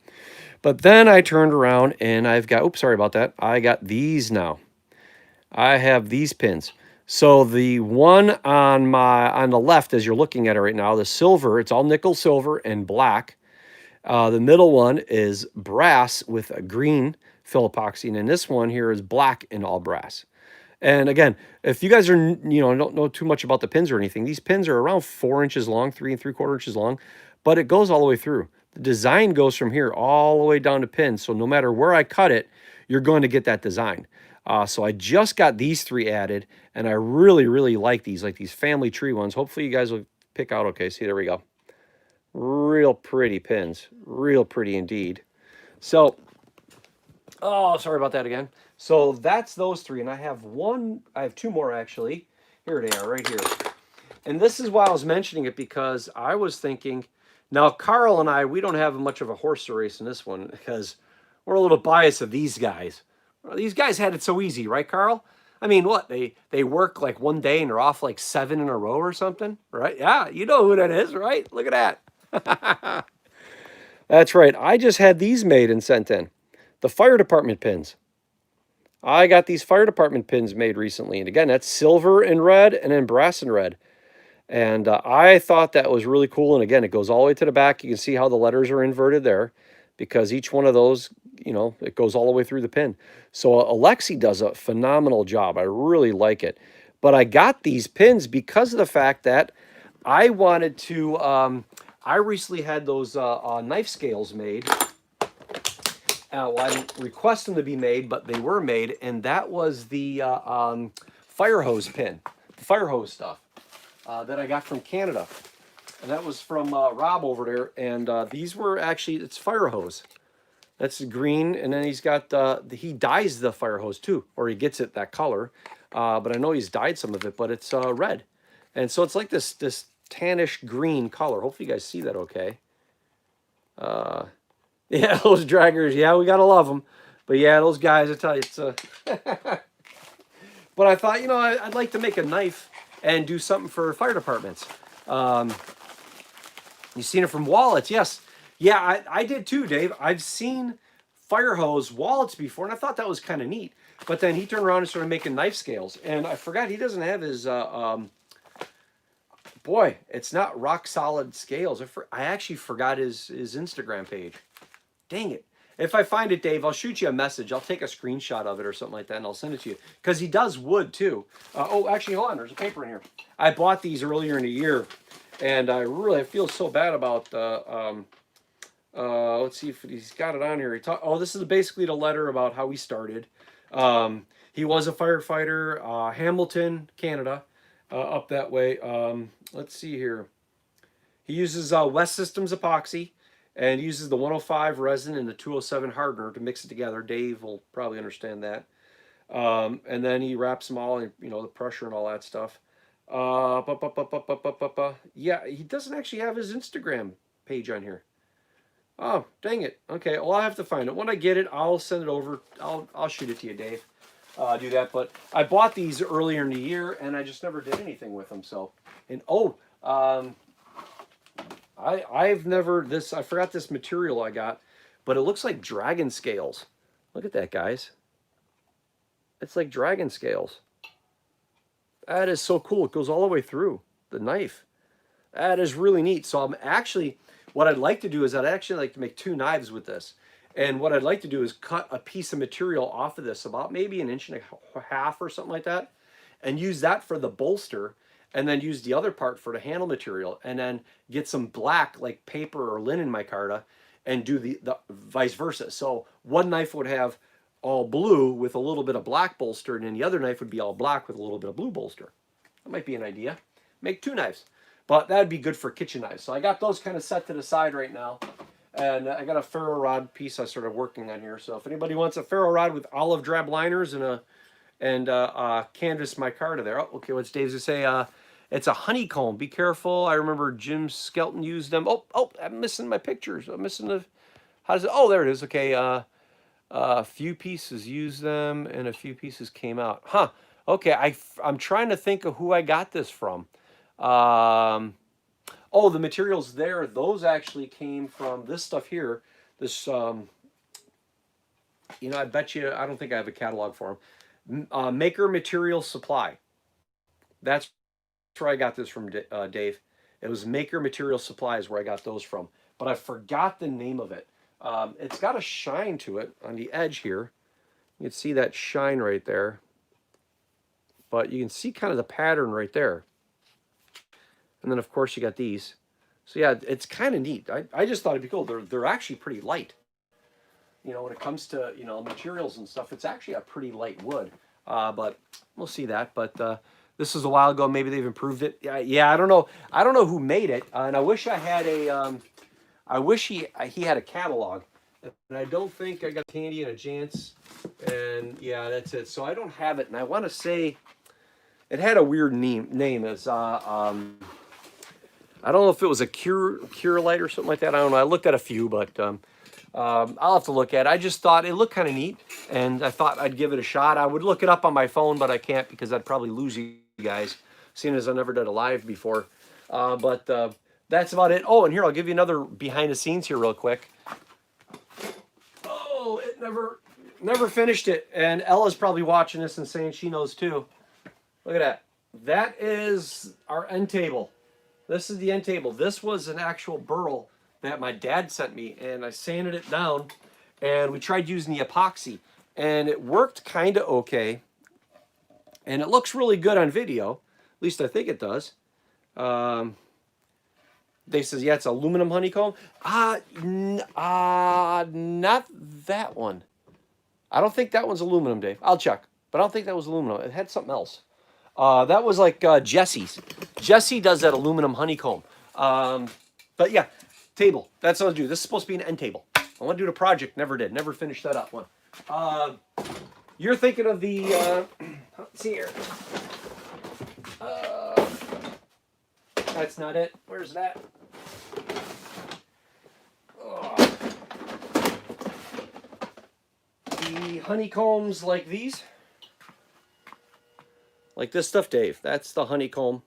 But then I turned around and I've got, oops, sorry about that. I got these now. I have these pins. So the one on the left, as you're looking at it right now, the silver, it's all nickel silver and black. The middle one is brass with a green fill epoxy, and then this one here is black and all brass. And again, if you guys are, don't know too much about the pins or anything, these pins are around 4 inches long, 3 3/4 inches long, but it goes all the way through. The design goes from here all the way down to pins. So no matter where I cut it, you're going to get that design. So I just got these three added, and I really, really like these family tree ones. Hopefully you guys will pick out. Okay, see, there we go. Real pretty pins. Real pretty indeed. So, oh, sorry about that again. So that's those three, and I have two more actually. Here they are, right here. And this is why I was mentioning it, because I was thinking, now Carl and I, we don't have much of a horse race in this one because we're a little biased of these guys. These guys had it so easy, right, Carl? I mean, what, they work like one day and they're off like 7 in a row or something, right? Yeah, you know who that is, right? Look at that. That's right. I just had these made and sent in. The fire department pins. I got these fire department pins made recently. And again, that's silver and red and then brass and red. And I thought that was really cool. And again, it goes all the way to the back. You can see how the letters are inverted there because each one of those, it goes all the way through the pin. So Alexi does a phenomenal job. I really like it. But I got these pins because of the fact that I wanted to, I recently had those knife scales made. Well, I didn't request them to be made, but they were made. And that was the fire hose pin, the fire hose stuff that I got from Canada. And that was from Rob over there. And these were actually, it's fire hose. That's green. And then he's got, he dyes the fire hose too, or he gets it that color. But I know he's dyed some of it, but it's red. And so it's like this tannish green color. Hopefully you guys see that okay. Yeah, those draggers. Yeah, we got to love them. But yeah, those guys, I tell you, it's But I thought, I'd like to make a knife and do something for fire departments. You've seen it from wallets, yes. Yeah, I did too, Dave. I've seen fire hose wallets before, and I thought that was kind of neat. But then he turned around and started making knife scales. And I forgot he doesn't have his, boy, it's not rock solid scales. I actually forgot his Instagram page. Dang it. If I find it, Dave, I'll shoot you a message. I'll take a screenshot of it or something like that, and I'll send it to you. Because he does wood, too. Oh, actually, hold on. There's a paper in here. I bought these earlier in the year, and I feel so bad about let's see if he's got it on here. This is basically the letter about how he started. He was a firefighter, Hamilton, Canada, up that way. Let's see here. He uses West Systems epoxy. And uses the 105 resin and the 207 hardener to mix it together. Dave will probably understand that. And then he wraps them all, the pressure and all that stuff. Yeah, he doesn't actually have his Instagram page on here. Oh, dang it. Okay, well, I'll have to find it. When I get it, I'll send it over. I'll shoot it to you, Dave. Do that. But I bought these earlier in the year, and I just never did anything with them. So, and I forgot this material I got, but it looks like dragon scales. Look at that, guys. It's like dragon scales. That is so cool. It goes all the way through the knife. That is really neat. So what I'd like to do is I'd actually like to make 2 knives with this. And what I'd like to do is cut a piece of material off of this, about maybe 1.5 inches or something like that, and use that for the bolster. And then use the other part for the handle material, and then get some black, like paper or linen micarta, and do the vice versa. So one knife would have all blue with a little bit of black bolster, and then the other knife would be all black with a little bit of blue bolster. That might be an idea. Make 2 knives. But that would be good for kitchen knives. So I got those kind of set to the side right now. And I got a ferro rod piece I started working on here. So if anybody wants a ferro rod with olive drab liners and canvas micarta there. Oh, okay, what's Dave's to say? It's a honeycomb. Be careful. I remember Jim Skelton used them. Oh, I'm missing my pictures. I'm missing the. How does it? Oh, there it is. Okay. A few pieces used them, and a few pieces came out. Huh. Okay. I'm trying to think of who I got this from. Oh, the materials there. Those actually came from this stuff here. This. I bet you. I don't think I have a catalog for them. Maker Material Supply. That's where I got this from, Dave. It was Maker Material Supply is where I got those from. But I forgot the name of it. It's got a shine to it on the edge here. You can see that shine right there. But you can see kind of the pattern right there. And then, of course, you got these. So, yeah, it's kind of neat. I just thought it'd be cool. They're actually pretty light. When it comes to, materials and stuff, it's actually a pretty light wood. But we'll see that. But this was a while ago. Maybe they've improved it. Yeah, I don't know. I don't know who made it. And I wish I had a. I wish he had a catalog. And I don't think I got Tandy and a Jance. And yeah, that's it. So I don't have it. And I want to say it had a weird name as I don't know if it was a cure light or something like that. I don't know. I looked at a few, but I'll have to look at it. I just thought it looked kind of neat, and I thought I'd give it a shot. I would look it up on my phone, but I can't because I'd probably lose you guys, seeing as I've never done a live before. But that's about it. Oh, and here, I'll give you another behind the scenes here real quick. Oh, it never finished it. And Ella's probably watching this and saying she knows too. Look at that. That is our end table. This is the end table. This was an actual burl that my dad sent me, and I sanded it down, and we tried using the epoxy, and it worked kind of okay, and it looks really good on video. At least I think it does. They says, yeah, it's aluminum honeycomb. Not that one. I don't think that one's aluminum, Dave. I'll check, but I don't think that was aluminum. It had something else. That was like Jesse's. Jesse does that aluminum honeycomb. But yeah, table. That's what I'll do. This is supposed to be an end table. I want to do the project. Never did. Never finished that up one. You're thinking of the, let's see here. That's not it. Where's that? Oh. The honeycombs like these. Like this stuff, Dave. That's the honeycomb.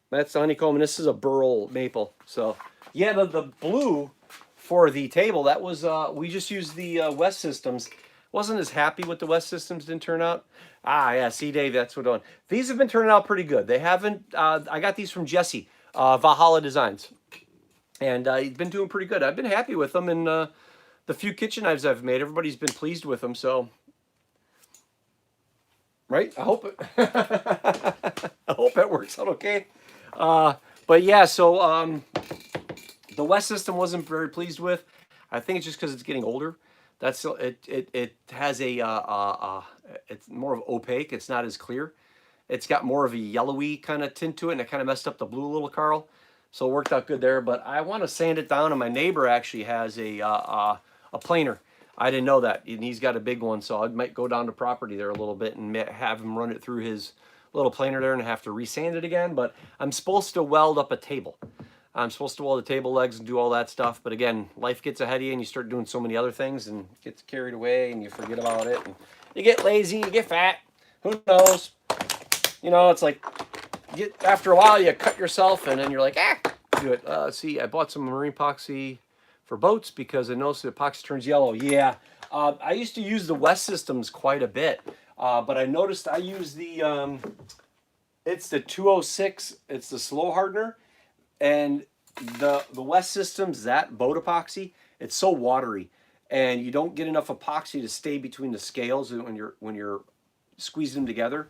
That's the honeycomb, and this is a burl maple. So, yeah, the blue for the table, that was, we just used the West Systems. Wasn't as happy with the West Systems, didn't turn out. Yeah, see, Dave, that's what I'm doing. These have been turning out pretty good. They haven't, I got these from Jesse, Valhalla Designs. And he's been doing pretty good. I've been happy with them, and the few kitchen knives I've made, everybody's been pleased with them, so... Right? I hope it. I hope it works out okay. But yeah, so the West System wasn't very pleased with. I think it's just because it's getting older. That's it. It has a it's more of opaque. It's not as clear. It's got more of a yellowy kind of tint to it, and it kind of messed up the blue a little, Carl. So it worked out good there. But I want to sand it down, and my neighbor actually has a planer. I didn't know that, and he's got a big one, so I might go down to property there a little bit and have him run it through his little planer there and have to resand it again. But I'm supposed to weld up a table. I'm supposed to weld the table legs and do all that stuff. But again, life gets ahead of you, and you start doing so many other things and gets carried away, and you forget about it. And you get lazy, you get fat. Who knows? It's like after a while, you cut yourself, and then you're like, do it. See, I bought some marine epoxy for boats because I noticed the epoxy turns yellow. Yeah, I used to use the West Systems quite a bit, but I noticed I use the, it's the 206, it's the slow hardener, and the West Systems, that boat epoxy, it's so watery, and you don't get enough epoxy to stay between the scales when you're squeezing them together.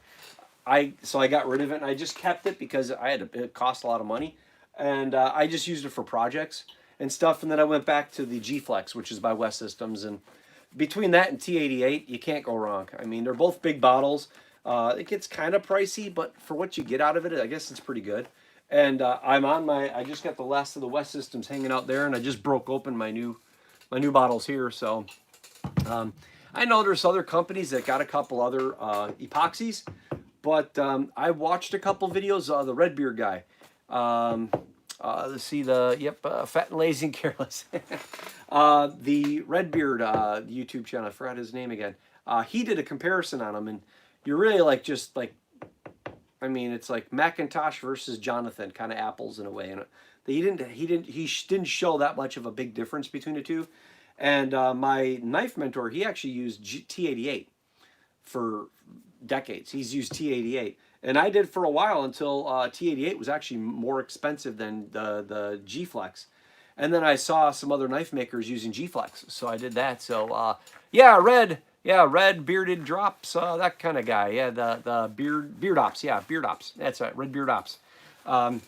So I got rid of it, and I just kept it because it cost a lot of money, and I just used it for projects. and stuff. And then I went back to the G-Flex, which is by West Systems. And between that and T88, you can't go wrong. I mean, they're both big bottles. It gets kind of pricey, but for what you get out of it, I guess it's pretty good. And I just got the last of the West Systems hanging out there, and I just broke open my new bottles here. So I know there's other companies that got a couple other epoxies, but I watched a couple videos of the Redbeard guy. Let's see Fat and Lazy and Careless. The Redbeard YouTube channel, I forgot his name again. He did a comparison on them, and you're really like I mean, it's like Macintosh versus Jonathan, kind of apples in a way. And he didn't show that much of a big difference between the two. And my knife mentor, he actually used T88 for decades. He's used T88. And I did for a while until T88 was actually more expensive than the G-Flex. And then I saw some other knife makers using G-Flex, so I did that. So red bearded drops, that kind of guy. Yeah, the beard ops. Yeah, beard ops. That's right, red beard ops.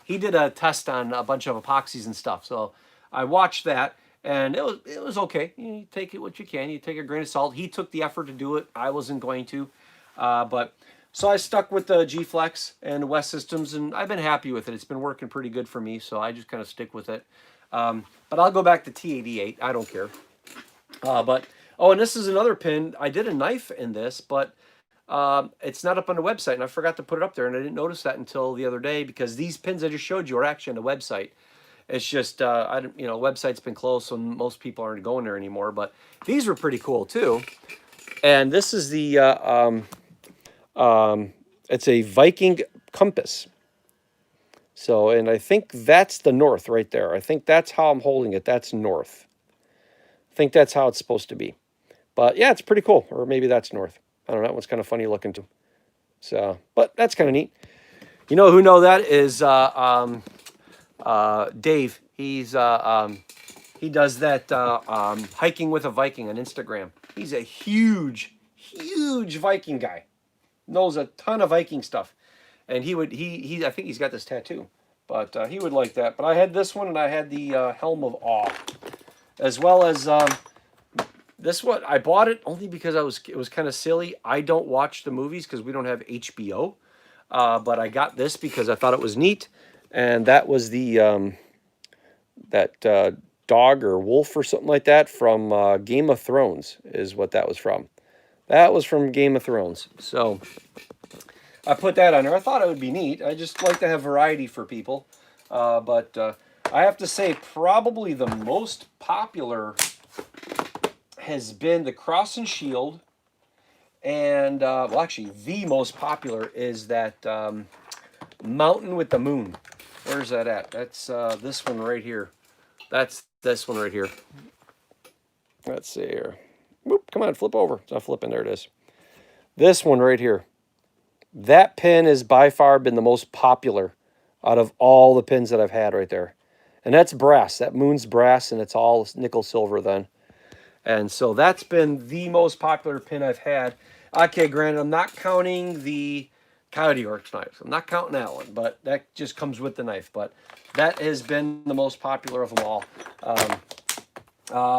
He did a test on a bunch of epoxies and stuff. So I watched that, and it was okay. You take it what you can. You take a grain of salt. He took the effort to do it. I wasn't going to, but. So I stuck with the G-Flex and West Systems, and I've been happy with it. It's been working pretty good for me, so I just kind of stick with it. But I'll go back to T88. I don't care. And this is another pin. I did a knife in this, but it's not up on the website, and I forgot to put it up there, and I didn't notice that until the other day, because these pins I just showed you are actually on the website. It's just, website's been closed, so most people aren't going there anymore, but these were pretty cool, too. And this is the... it's a Viking compass. So, and I think that's the north right there. I think that's how I'm holding it. That's north. I think that's how it's supposed to be. But yeah, it's pretty cool. Or maybe that's north. I don't know. That one's kind of funny looking too. So, but that's kind of neat. You know who know that is Dave. He does that hiking with a Viking on Instagram. He's a huge Viking guy. Knows a ton of Viking stuff, and I think he's got this tattoo, but he would like that. But I had this one, and I had the Helm of Awe, as well as this one. I bought it only because it was kind of silly. I don't watch the movies because we don't have HBO, but I got this because I thought it was neat, and that was the that dog or wolf or something like that from Game of Thrones is what that was from. That was from Game of Thrones. So I put that on there. I thought it would be neat. I just like to have variety for people. But I have to say probably the most popular has been the Cross and Shield. And, well, actually, the most popular is that Mountain with the Moon. Where's that at? That's this one right here. That's this one right here. Let's see here. Whoop, come on, flip over. It's not flipping. There it is. This one right here. That pin has by far been the most popular out of all the pins that I've had right there. And that's brass. That moon's brass, and it's all nickel silver then. And so that's been the most popular pin I've had. Okay, granted, I'm not counting the Coyote Orcs knife. I'm not counting that one, but that just comes with the knife. But that has been the most popular of them all.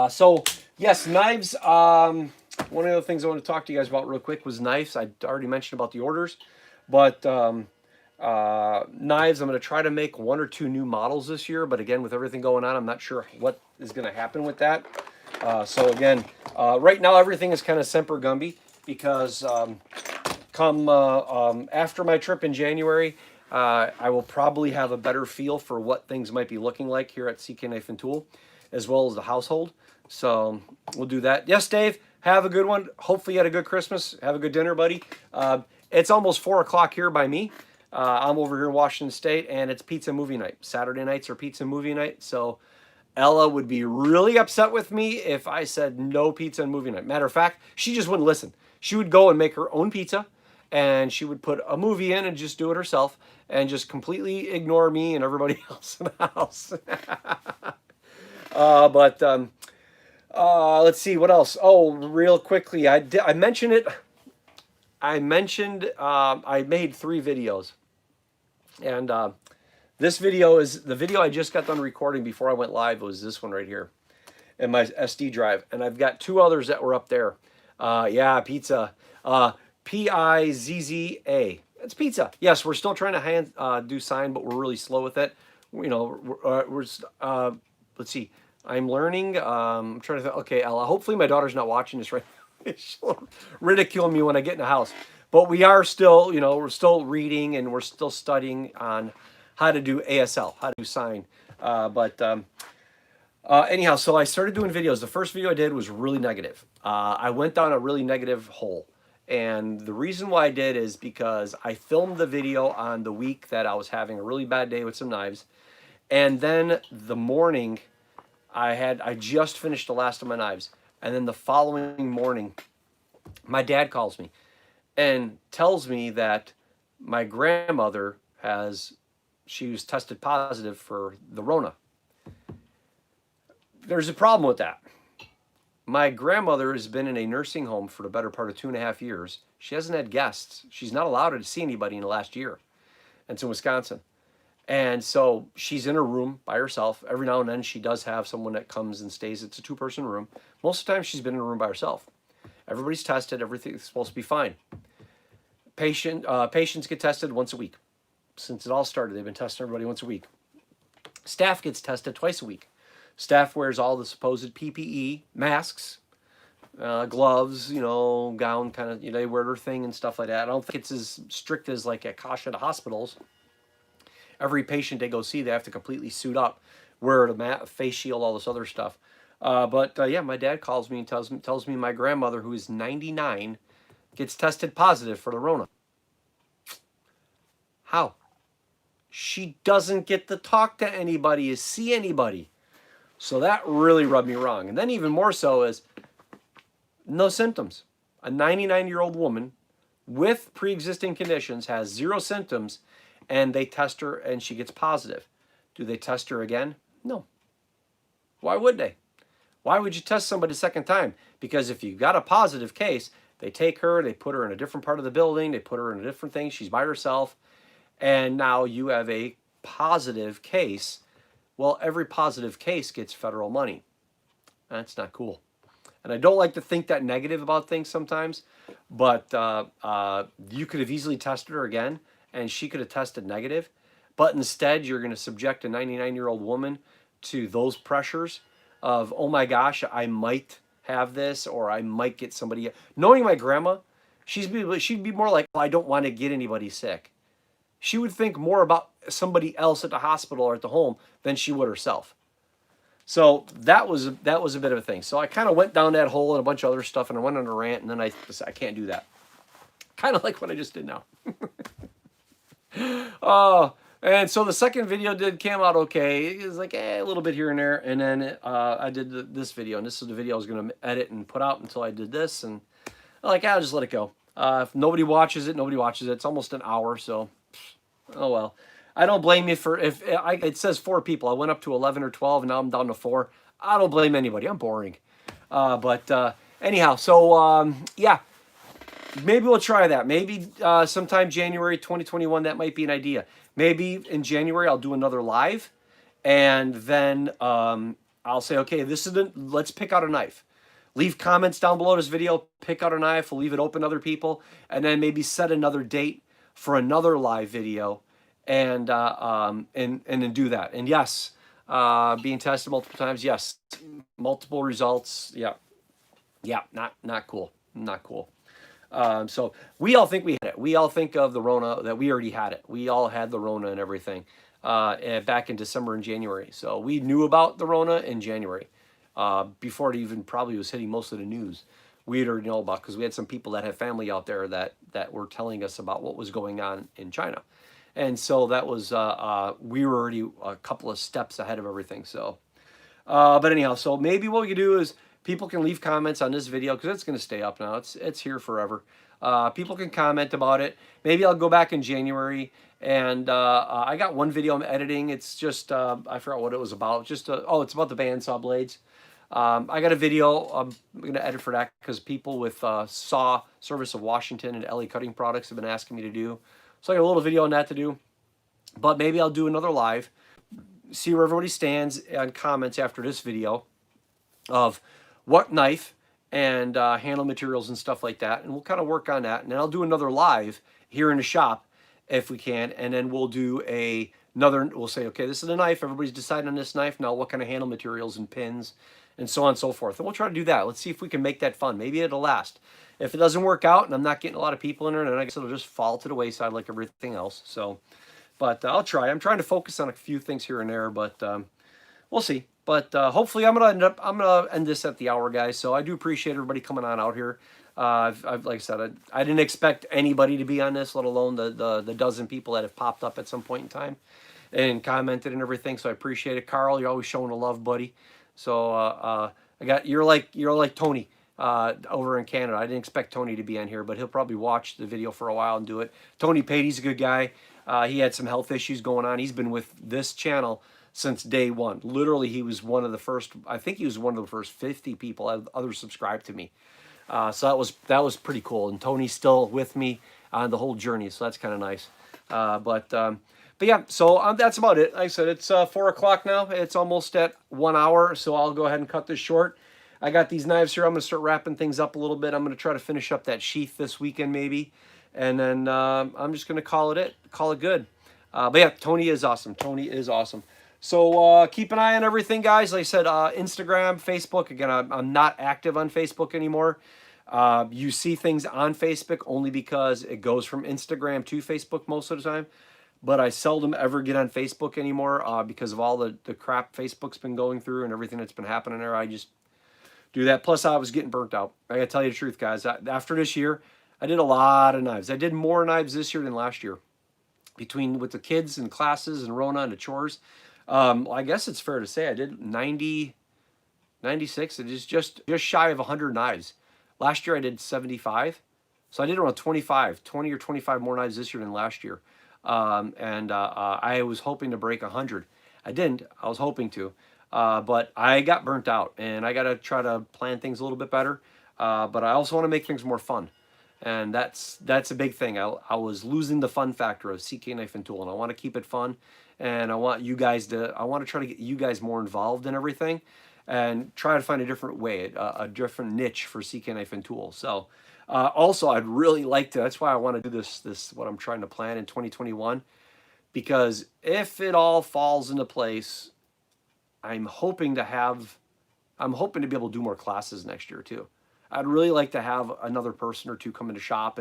So... yes, knives. One of the things I want to talk to you guys about real quick was knives. I already mentioned about the orders, but knives, I'm going to try to make 1 or 2 new models this year, but again, with everything going on, I'm not sure what is going to happen with that. So again, right now everything is kind of semper gumby, because come after my trip in January, I will probably have a better feel for what things might be looking like here at CK Knife and Tool, as well as the household. So we'll do that. Yes, Dave, have a good one. Hopefully you had a good Christmas. Have a good dinner, buddy. It's almost 4 o'clock here by me. I'm over here in Washington State, and it's pizza movie night. Saturday nights are pizza movie night. So Ella would be really upset with me if I said no pizza and movie night. Matter of fact, she just wouldn't listen. She would go and make her own pizza, and she would put a movie in and just do it herself and just completely ignore me and everybody else in the house. Let's see what else. Oh, real quickly, I mentioned it. I made 3 videos, and This video is the video I just got done recording before I went live. Was this one right here in my SD drive, and I've got two others that were up there. Yeah, pizza. Pizza. It's pizza. Yes, we're still trying to do sign, but we're really slow with it. You know, let's see. I'm learning. I'm trying to think. Okay, Ella. Hopefully, my daughter's not watching this right. She'll ridicule me when I get in the house. But we are still, you know, we're still reading and we're still studying on how to do ASL, how to do sign. Anyhow, so I started doing videos. The first video I did was really negative. I went down a really negative hole. And the reason why I did is because I filmed the video on the week that I was having a really bad day with some knives. And then the morning, I just finished the last of my knives. And then the following morning, my dad calls me and tells me that my grandmother she was tested positive for the Rona. There's a problem with that. My grandmother has been in a nursing home for the better part of 2.5 years. She hasn't had guests. She's not allowed to see anybody in the last year. And it's in Wisconsin. And so she's in her room by herself. Every now and then she does have someone that comes and stays. It's a 2-person room. Most of the time she's been in a room by herself. Everybody's tested. Everything's supposed to be fine. Patients get tested once a week. Since it all started, they've been testing everybody once a week. Staff gets tested twice a week. Staff wears all the supposed PPE, masks, gloves, you know, gown, kind of, you know, they wear their thing and stuff like that. I don't think it's as strict as like at Kasha to hospitals. Every patient they go see, they have to completely suit up, wear the face shield, all this other stuff. Yeah, my dad calls me and tells me my grandmother, who is 99, gets tested positive for the Rona. How? She doesn't get to talk to anybody, or see anybody. So that really rubbed me wrong. And then even more so is no symptoms. A 99-year-old woman with pre-existing conditions has 0 symptoms, and they test her and she gets positive. Do they test her again? No. Why would they? Why would you test somebody a second time? Because if you got a positive case, they take her, they put her in a different part of the building, they put her in a different thing, she's by herself, and now you have a positive case. Well, every positive case gets federal money. That's not cool. And I don't like to think that negative about things sometimes, but you could have easily tested her again, and she could have tested negative. But instead, you're going to subject a 99-year-old woman to those pressures of, oh my gosh, I might have this, or I might get somebody. Knowing my grandma, she'd be more like, oh, I don't want to get anybody sick. She would think more about somebody else at the hospital or at the home than she would herself. So that was a bit of a thing. So I kind of went down that hole and a bunch of other stuff, and I went on a rant, and then I can't do that. Kind of like what I just did now. And so the second video came out okay. It was like a little bit here and there, and then I did this video, and this is the video I was going to edit and put out until I did this, and I'm like, I'll just let it go. If nobody watches it, nobody watches it. It's almost an hour, so oh well. I don't blame you for it says 4 people. I went up to 11 or 12, and now I'm down to 4. I don't blame anybody. I'm boring. Anyhow, so yeah, maybe we'll try that. Maybe sometime January 2021, that might be an idea. Maybe in January I'll do another live, and then I'll say, okay, let's pick out a knife. Leave comments down below this video. Pick out a knife. We'll leave it open to other people, and then maybe set another date for another live video, and then do that. And yes, being tested multiple times. Yes, multiple results. Yeah, not cool. Not cool. So we all think we had it. We all think of the Rona, that we already had it. We all had the Rona and everything back in December and January. So we knew about the Rona in January before it even probably was hitting most of the news. We'd already know about, because we had some people that had family out there that were telling us about what was going on in China. And so that was, we were already a couple of steps ahead of everything. So, but anyhow, so maybe what we could do is people can leave comments on this video, because it's going to stay up now. It's here forever. People can comment about it. Maybe I'll go back in January, and I got one video I'm editing. It's just, I forgot what it was about. Just, it's about the bandsaw blades. I got a video I'm going to edit for that, because people with Saw Service of Washington and LA Cutting Products have been asking me to do. So I got a little video on that to do. But maybe I'll do another live, see where everybody stands on comments after this video of what knife and handle materials and stuff like that. And we'll kind of work on that. And then I'll do another live here in the shop if we can. And then we'll do another, we'll say, okay, this is a knife. Everybody's deciding on this knife. Now what kind of handle materials and pins and so on and so forth. And we'll try to do that. Let's see if we can make that fun. Maybe it'll last. If it doesn't work out and I'm not getting a lot of people in there, then I guess it'll just fall to the wayside like everything else. So, but I'll try. I'm trying to focus on a few things here and there, but we'll see. But hopefully I'm gonna end this at the hour, guys. So I do appreciate everybody coming on out here. Like I said, I didn't expect anybody to be on this, let alone the dozen people that have popped up at some point in time and commented and everything. So I appreciate it, Carl. You're always showing the love, buddy. So you're like Tony over in Canada. I didn't expect Tony to be on here, but he'll probably watch the video for a while and do it. Tony Patey's a good guy. He had some health issues going on. He's been with this channel since day one. Literally, he was one of the first, I think he was one of the first 50 people others subscribed to me. So that was pretty cool. And Tony's still with me on the whole journey, so that's kind of nice. But yeah, so that's about it. Like I said, it's 4 o'clock now. It's almost at 1 hour, so I'll go ahead and cut this short. I got these knives here. I'm going to start wrapping things up a little bit. I'm going to try to finish up that sheath this weekend maybe. And then I'm just going to call it good. But yeah, Tony is awesome. Tony is awesome. So keep an eye on everything, guys. Like I said, Instagram, Facebook. Again, I'm not active on Facebook anymore. You see things on Facebook only because it goes from Instagram to Facebook most of the time. But I seldom ever get on Facebook anymore because of all the crap Facebook's been going through and everything that's been happening there. I just do that. Plus, I was getting burnt out. I gotta tell you the truth, guys. After this year, I did a lot of knives. I did more knives this year than last year. With the kids and classes and Rona and the chores. I guess it's fair to say I did 90, 96. It is just shy of 100 knives. Last year I did 75. So I did around 20 or 25 more knives this year than last year. I was hoping to break 100. I didn't. I was hoping to. But I got burnt out. And I got to try to plan things a little bit better. But I also want to make things more fun. And that's a big thing. I was losing the fun factor of CK Knife and Tool. And I want to keep it fun. And I want to try to get you guys more involved in everything and try to find a different way, a different niche for CK Knife and Tool. So also I'd really like to, that's why I want to do this, what I'm trying to plan in 2021, because if it all falls into place, I'm hoping to be able to do more classes next year too. I'd really like to have another person or two come into shop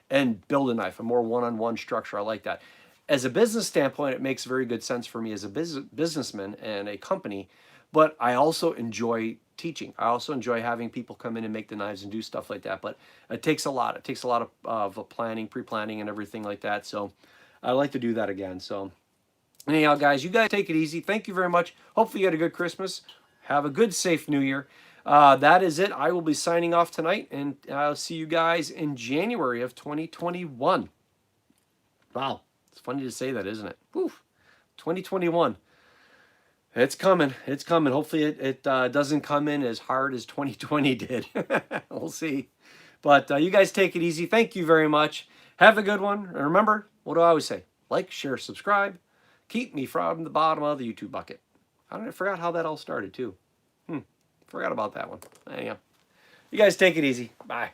and build a knife, a more one-on-one structure. I like that. As a business standpoint, it makes very good sense for me as a businessman and a company, but I also enjoy teaching. I also enjoy having people come in and make the knives and do stuff like that, but it takes a lot. It takes a lot of planning, pre-planning and everything like that, so I'd like to do that again. So anyhow, guys, you guys take it easy. Thank you very much. Hopefully you had a good Christmas. Have a good, safe New Year. That is it. I will be signing off tonight, and I'll see you guys in January of 2021. Wow. It's funny to say that, isn't it? Woof. 2021. It's coming. It's coming. Hopefully it doesn't come in as hard as 2020 did. We'll see. But you guys take it easy. Thank you very much. Have a good one. And remember, what do I always say? Like, share, subscribe. Keep me from the bottom of the YouTube bucket. I forgot how that all started, too. Forgot about that one. Anyhow, you guys take it easy. Bye.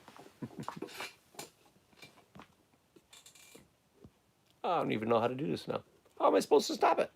I don't even know how to do this now. How am I supposed to stop it?